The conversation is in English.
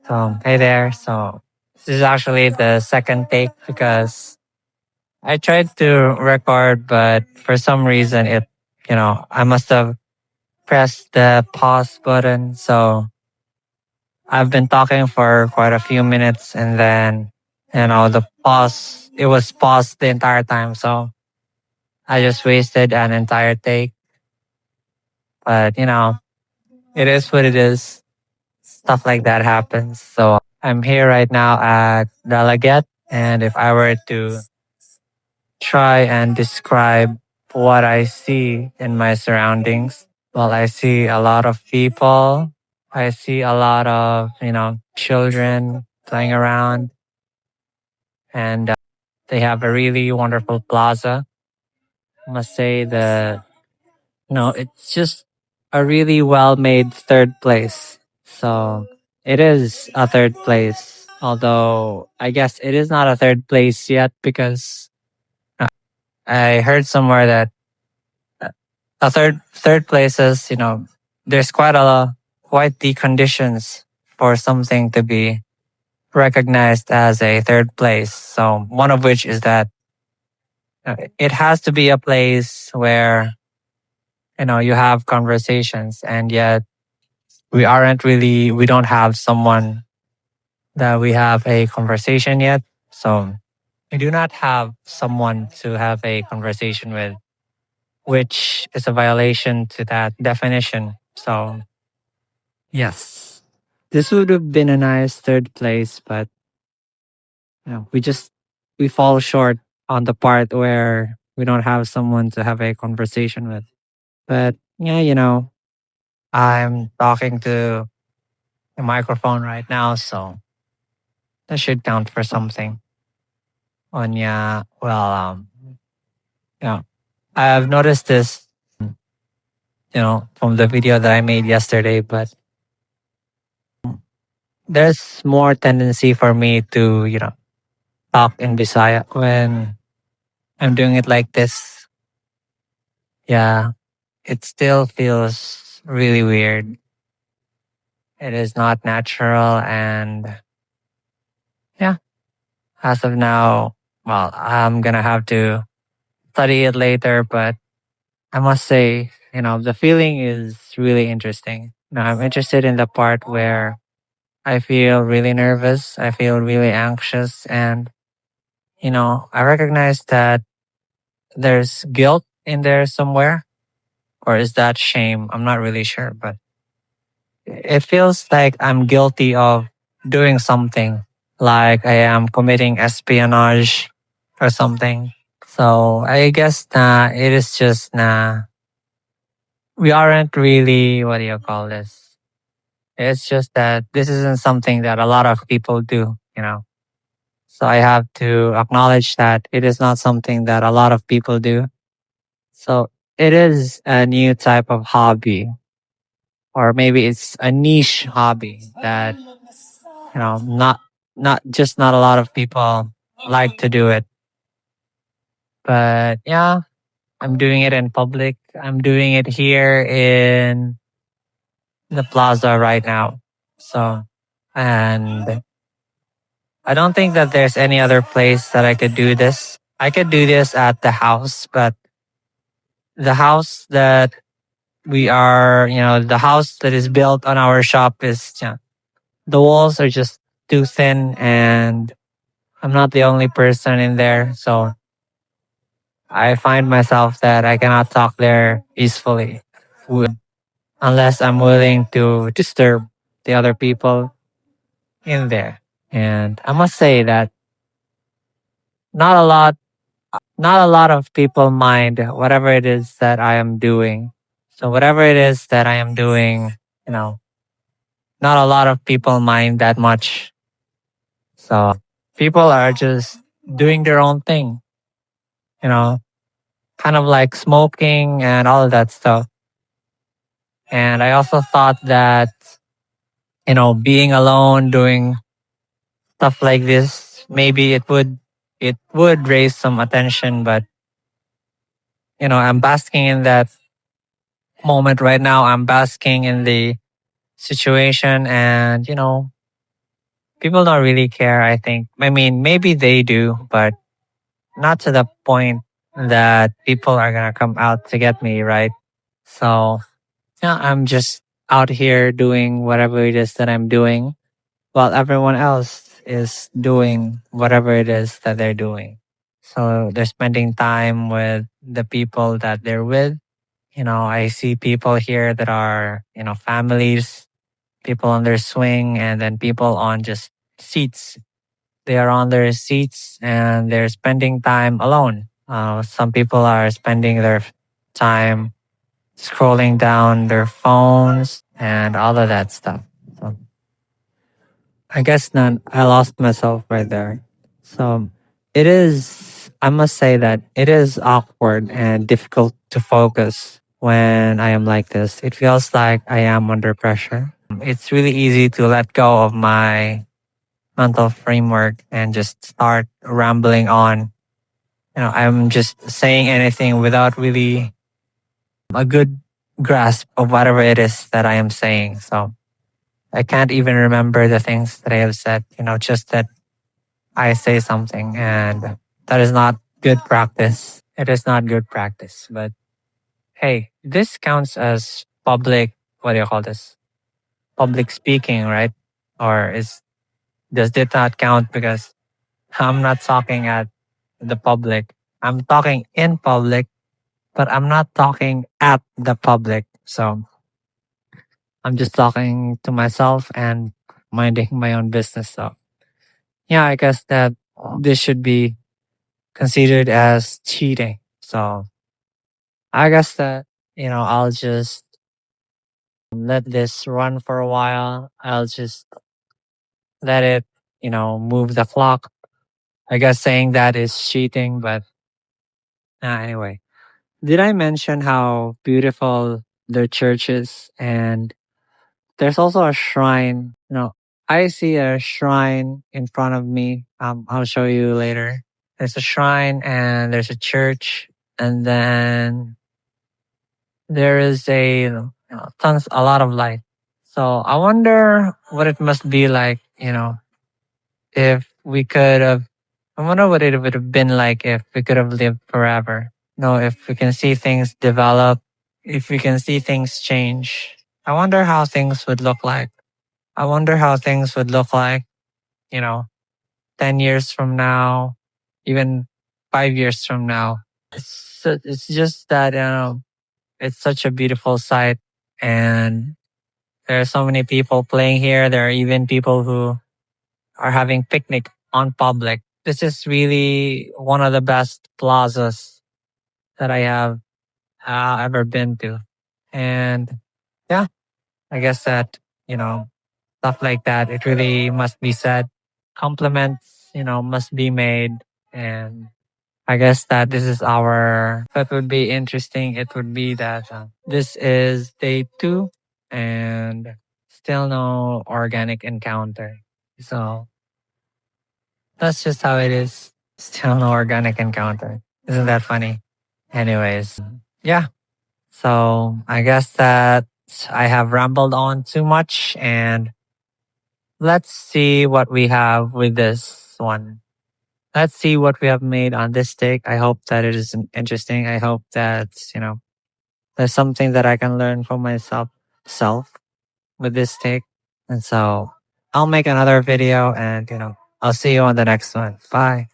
Hey there. This is actually the second take because I tried to record, but for some reason I must have pressed the pause button. So I've been talking for quite a few minutes and then, it was paused the entire time. So I just wasted an entire take, but it is what it is. Stuff like that happens. So I'm here right now at Delegate. And if I were to try and describe what I see in my surroundings, well, I see a lot of people. I see a lot of, children playing around and they have a really wonderful plaza. I must say it's just a really well made third place. So it is a third place, although I guess it is not a third place yet because I heard somewhere that a third places, there's quite the conditions for something to be recognized as a third place. So one of which is that it has to be a place where you have conversations, and yet we don't have someone that we have a conversation yet. So we do not have someone to have a conversation with, which is a violation to that definition. So yes, this would have been a nice third place, but we fall short on the part where we don't have someone to have a conversation with. But yeah, I'm talking to a microphone right now, so that should count for something. On yeah, well, yeah, I've noticed this, from the video that I made yesterday, but there's more tendency for me to, talk in Bisaya when I'm doing it like this. Yeah, it still feels really weird. It is not natural. And yeah, as of now, well, I'm going to have to study it later. But I must say, the feeling is really interesting. I'm interested in the part where I feel really nervous. I feel really anxious. And, I recognize that there's guilt in there somewhere. Or is that shame? I'm not really sure, but it feels like I'm guilty of doing something, like I am committing espionage or something. So I guess it is just we aren't really, what do you call this? It's just that this isn't something that a lot of people do. So I have to acknowledge that it is not something that a lot of people do. So it is a new type of hobby, or maybe it's a niche hobby that not a lot of people like to do it. But yeah, I'm doing it in public. I'm doing it here in the plaza right now. So, and I don't think that there's any other place that I could do this. I could do this at the house, but the house that the house that is built on our shop is, the walls are just too thin, and I'm not the only person in there. So I find myself that I cannot talk there peacefully unless I'm willing to disturb the other people in there. And I must say that not a lot not a lot of people mind whatever it is that I am doing. So whatever it is that I am doing, you know, not a lot of people mind that much. So people are just doing their own thing, you know, kind of like smoking and all of that stuff. And I also thought that, being alone doing stuff like this, maybe it would raise some attention, but I'm basking in that moment right now. I'm basking in the situation, and People don't really care, I think. I mean, maybe they do, but not to the point that people are going to come out to get me, right? So, yeah, I'm just out here doing whatever it is that I'm doing while everyone else is doing whatever it is that they're doing. So they're spending time with the people that they're with. I see people here that are, families, people on their swing, and then people on just seats. They are on their seats and they're spending time alone. Some people are spending their time scrolling down their phones and all of that stuff. So I guess not. I lost myself right there. So I must say that it is awkward and difficult to focus when I am like this. It feels like I am under pressure. It's really easy to let go of my mental framework and just start rambling on. I'm just saying anything without really a good grasp of whatever it is that I am saying. So I can't even remember the things that I have said, just that I say something, and that is not good practice. It is not good practice. But hey, this counts as public, what do you call this? Public speaking, right? Or does it not count because I'm not talking at the public? I'm talking in public, but I'm not talking at the public. So I'm just talking to myself and minding my own business. So yeah, I guess that this should be considered as cheating. So I guess that, I'll just let this run for a while. I'll just let it, move the clock. I guess saying that is cheating, but anyway. Did I mention how beautiful their church is? And there's also a shrine. I see a shrine in front of me. I'll show you later. There's a shrine and there's a church, and then there is a lot of light. So I wonder what it must be like, if we could have. I wonder what it would have been like if we could have lived forever. If we can see things develop, if we can see things change. I wonder how things would look like. I wonder how things would look like, you know, 10 years from now, even 5 years from now. It's just that, it's such a beautiful sight. And there are so many people playing here. There are even people who are having picnic on public. This is really one of the best plazas that I have ever been to. And yeah, I guess that, stuff like that, it really must be said. Compliments, must be made. And I guess that that would be interesting. It would be that this is day 2 and still no organic encounter. So that's just how it is. Still no organic encounter. Isn't that funny? Anyways, yeah. So I guess that I have rambled on too much, and let's see what we have with this one. Let's see what we have made on this take. I hope that it is interesting. I hope that, there's something that I can learn from myself self with this take. And so I'll make another video and, I'll see you on the next one. Bye.